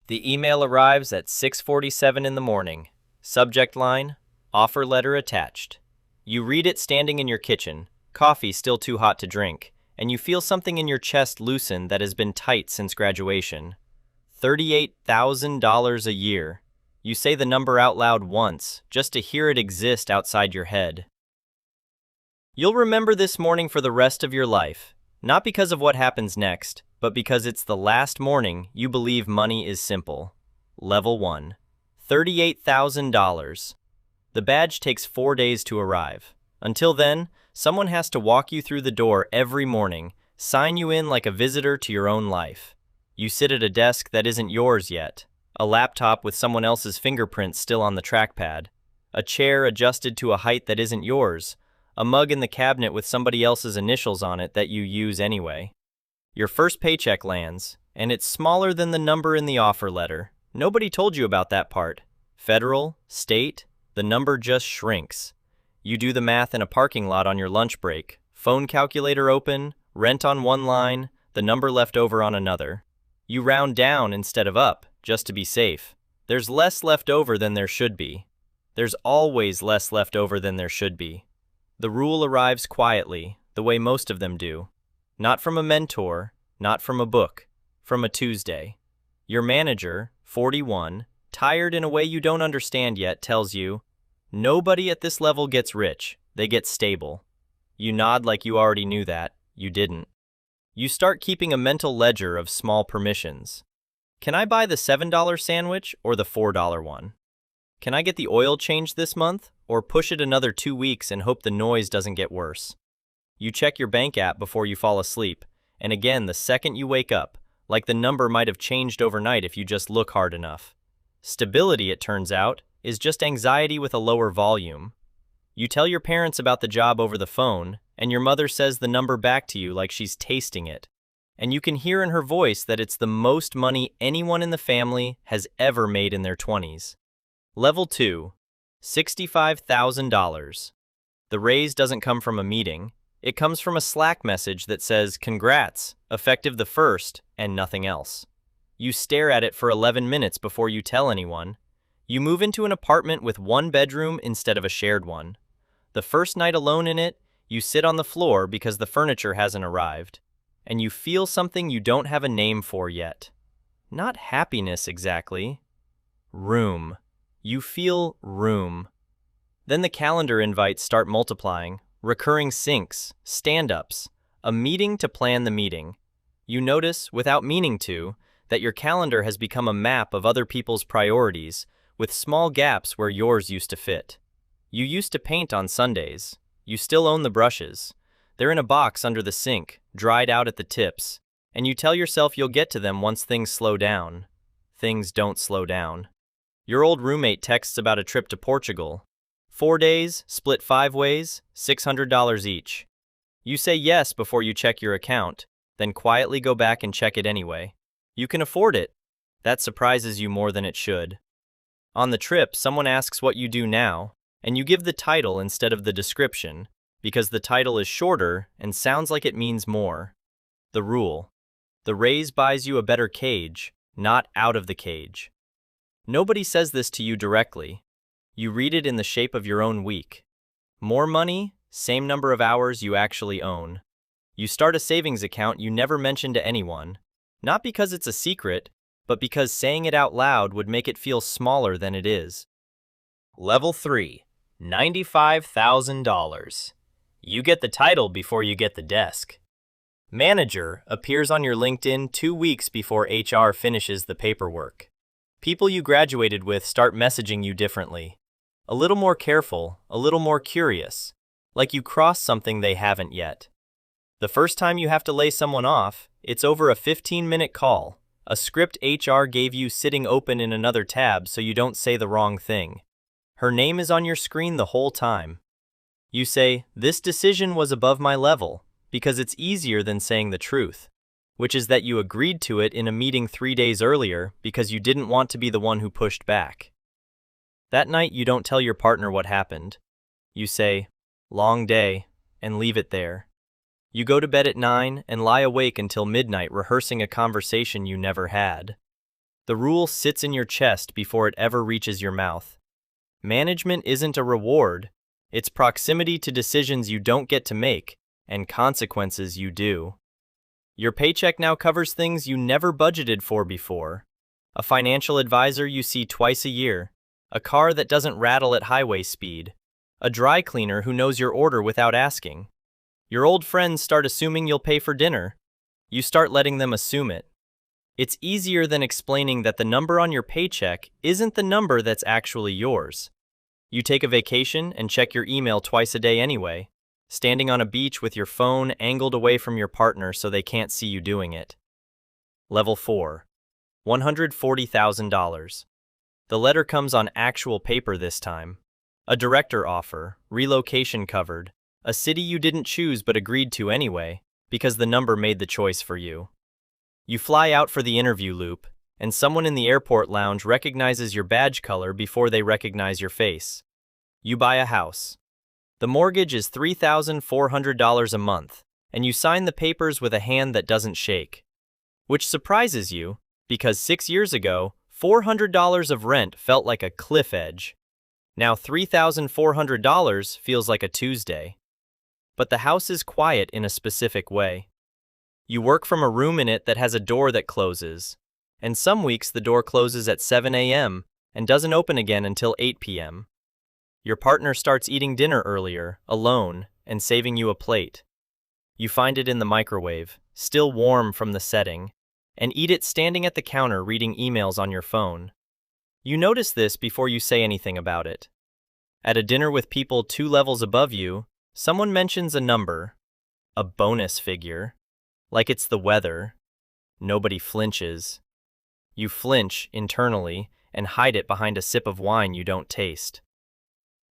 The email arrives at 6:47 in the morning. Subject line, offer letter attached. You read it standing in your kitchen, coffee still too hot to drink, and you feel something in your chest loosen that has been tight since graduation. $38,000 a year. You say the number out loud once, just to hear it exist outside your head. You'll remember this morning for the rest of your life, not because of what happens next, but because it's the last morning you believe money is simple. Level 1. $38,000. The badge takes 4 days to arrive. Until then, someone has to walk you through the door every morning, sign you in like a visitor to your own life. You sit at a desk that isn't yours yet, a laptop with someone else's fingerprints still on the trackpad, a chair adjusted to a height that isn't yours, a mug in the cabinet with somebody else's initials on it that you use anyway. Your first paycheck lands, and it's smaller than the number in the offer letter. Nobody told you about that part. Federal, state, the number just shrinks. You do the math in a parking lot on your lunch break, phone calculator open, rent on one line, the number left over on another. You round down instead of up, just to be safe. There's less left over than there should be. There's always less left over than there should be. The rule arrives quietly, the way most of them do. Not from a mentor, not from a book, from a Tuesday. Your manager, 41, tired in a way you don't understand yet, tells you, nobody at this level gets rich, they get stable. You nod like you already knew that, you didn't. You start keeping a mental ledger of small permissions. Can I buy the $7 sandwich or the $4 one? Can I get the oil changed this month, or push it another 2 weeks and hope the noise doesn't get worse? You check your bank app before you fall asleep, and again the second you wake up, like the number might have changed overnight if you just look hard enough. Stability, it turns out, is just anxiety with a lower volume. You tell your parents about the job over the phone, and your mother says the number back to you like she's tasting it. And you can hear in her voice that it's the most money anyone in the family has ever made in their 20s. Level 2. $65,000. The raise doesn't come from a meeting. It comes from a Slack message that says, "Congrats, effective the 1st," and nothing else. You stare at it for 11 minutes before you tell anyone. You move into an apartment with one bedroom instead of a shared one. The first night alone in it, you sit on the floor because the furniture hasn't arrived. And you feel something you don't have a name for yet. Not happiness exactly. Room. You feel room. Then the calendar invites start multiplying. Recurring syncs, stand-ups, a meeting to plan the meeting. You notice, without meaning to, that your calendar has become a map of other people's priorities, with small gaps where yours used to fit. You used to paint on Sundays. You still own the brushes. They're in a box under the sink, dried out at the tips, and you tell yourself you'll get to them once things slow down. Things don't slow down. Your old roommate texts about a trip to Portugal. 4 days, split 5 ways, $600 each. You say yes before you check your account, then quietly go back and check it anyway. You can afford it. That surprises you more than it should. On the trip, someone asks what you do now, and you give the title instead of the description, because the title is shorter and sounds like it means more. The rule. The raise buys you a better cage, not out of the cage. Nobody says this to you directly. You read it in the shape of your own week. More money, same number of hours you actually own. You start a savings account you never mention to anyone, not because it's a secret, but because saying it out loud would make it feel smaller than it is. Level 3. $95,000. You get the title before you get the desk. Manager appears on your LinkedIn 2 weeks before HR finishes the paperwork. People you graduated with start messaging you differently. A little more careful, a little more curious, like you crossed something they haven't yet. The first time you have to lay someone off, it's over a 15-minute call, a script HR gave you sitting open in another tab so you don't say the wrong thing. Her name is on your screen the whole time. You say, "This decision was above my level," because it's easier than saying the truth, which is that you agreed to it in a meeting 3 days earlier because you didn't want to be the one who pushed back. That night, you don't tell your partner what happened. You say, "Long day," and leave it there. You go to bed at 9 and lie awake until midnight rehearsing a conversation you never had. The rule sits in your chest before it ever reaches your mouth. Management isn't a reward, it's proximity to decisions you don't get to make and consequences you do. Your paycheck now covers things you never budgeted for before. A financial advisor you see twice a year, a car that doesn't rattle at highway speed, a dry cleaner who knows your order without asking. Your old friends start assuming you'll pay for dinner. You start letting them assume it. It's easier than explaining that the number on your paycheck isn't the number that's actually yours. You take a vacation and check your email twice a day anyway, standing on a beach with your phone angled away from your partner so they can't see you doing it. Level 4. $140,000. The letter comes on actual paper this time. A director offer, relocation covered, a city you didn't choose but agreed to anyway, because the number made the choice for you. You fly out for the interview loop, and someone in the airport lounge recognizes your badge color before they recognize your face. You buy a house. The mortgage is $3,400 a month, and you sign the papers with a hand that doesn't shake. Which surprises you, because 6 years ago, $400 of rent felt like a cliff edge. Now $3,400 feels like a Tuesday. But the house is quiet in a specific way. You work from a room in it that has a door that closes, and some weeks the door closes at 7 a.m. and doesn't open again until 8 p.m. Your partner starts eating dinner earlier, alone, and saving you a plate. You find it in the microwave, still warm from the setting, and eat it standing at the counter reading emails on your phone. You notice this before you say anything about it. At a dinner with people 2 levels above you, someone mentions a number, a bonus figure, like it's the weather. Nobody flinches. You flinch internally and hide it behind a sip of wine you don't taste.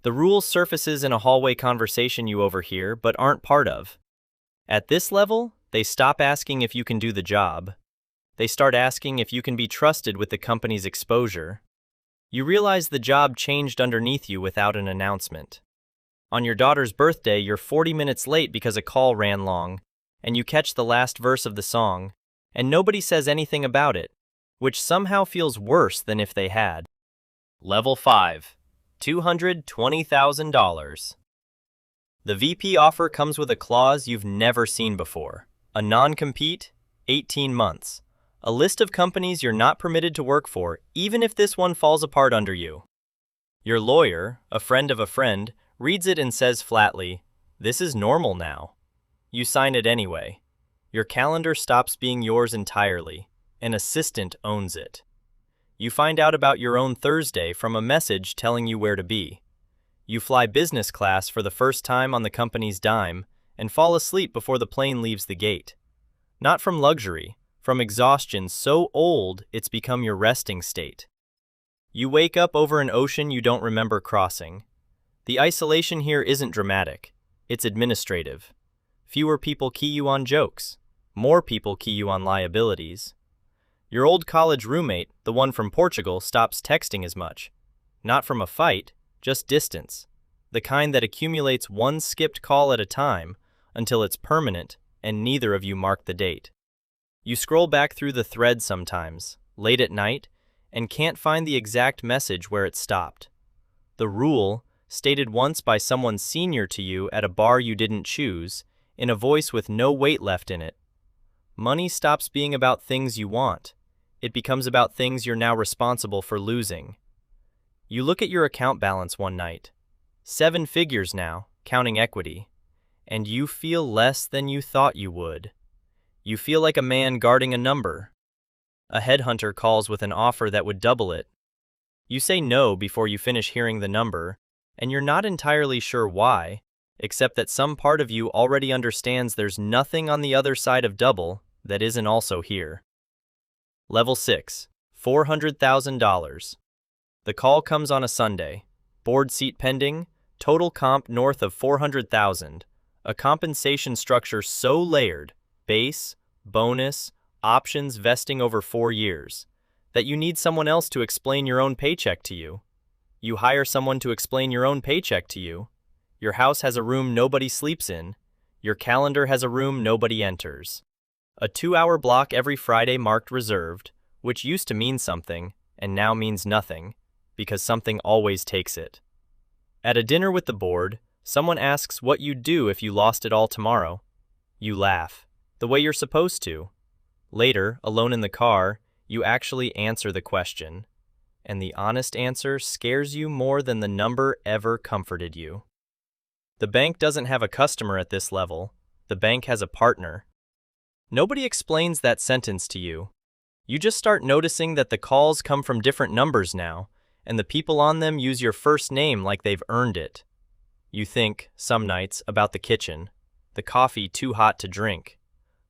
The rule surfaces in a hallway conversation you overhear but aren't part of. At this level, they stop asking if you can do the job. They start asking if you can be trusted with the company's exposure. You realize the job changed underneath you without an announcement. On your daughter's birthday, you're 40 minutes late because a call ran long, and you catch the last verse of the song, and nobody says anything about it, which somehow feels worse than if they had. Level 5. $220,000. The VP offer comes with a clause you've never seen before. A non-compete, 18 months. A list of companies you're not permitted to work for, even if this one falls apart under you. Your lawyer, a friend of a friend, reads it and says flatly, "This is normal now." You sign it anyway. Your calendar stops being yours entirely. An assistant owns it. You find out about your own Thursday from a message telling you where to be. You fly business class for the first time on the company's dime and fall asleep before the plane leaves the gate. Not from luxury, from exhaustion so old it's become your resting state. You wake up over an ocean you don't remember crossing. The isolation here isn't dramatic. It's administrative. Fewer people key you on jokes. More people key you on liabilities. Your old college roommate, the one from Portugal, stops texting as much. Not from a fight, just distance. The kind that accumulates one skipped call at a time until it's permanent and neither of you mark the date. You scroll back through the thread sometimes, late at night, and can't find the exact message where it stopped. The rule, stated once by someone senior to you at a bar you didn't choose, in a voice with no weight left in it. Money stops being about things you want. It becomes about things you're now responsible for losing. You look at your account balance one night. 7 figures now, counting equity. And you feel less than you thought you would. You feel like a man guarding a number. A headhunter calls with an offer that would double it. You say no before you finish hearing the number, and you're not entirely sure why, except that some part of you already understands there's nothing on the other side of double that isn't also here. Level 6. $400,000. The call comes on a Sunday. Board seat pending, total comp north of $400,000. A compensation structure so layered, base, bonus, options vesting over 4 years, that you need someone else to explain your own paycheck to you. You hire someone to explain your own paycheck to you. Your house has a room nobody sleeps in. Your calendar has a room nobody enters. A 2-hour block every Friday marked reserved, which used to mean something and now means nothing, because something always takes it. At a dinner with the board, someone asks what you'd do if you lost it all tomorrow. You laugh, the way you're supposed to. Later, alone in the car, you actually answer the question, and the honest answer scares you more than the number ever comforted you. The bank doesn't have a customer at this level, the bank has a partner. Nobody explains that sentence to you. You just start noticing that the calls come from different numbers now, and the people on them use your first name like they've earned it. You think, some nights, about the kitchen, the coffee too hot to drink,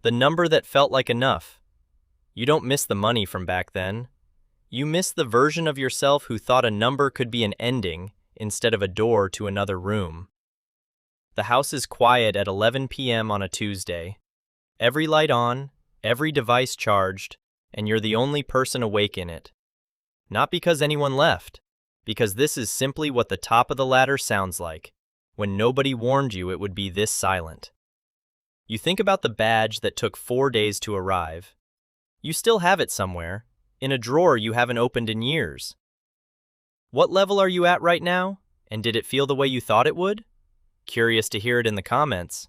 the number that felt like enough. You don't miss the money from back then. You miss the version of yourself who thought a number could be an ending instead of a door to another room. The house is quiet at 11 p.m. on a Tuesday. Every light on, every device charged, and you're the only person awake in it. Not because anyone left, because this is simply what the top of the ladder sounds like, when nobody warned you it would be this silent. You think about the badge that took 4 days to arrive. You still have it somewhere, in a drawer you haven't opened in years. What level are you at right now, and did it feel the way you thought it would? Curious to hear it in the comments.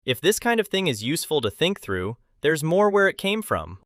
If this kind of thing is useful to think through, there's more where it came from.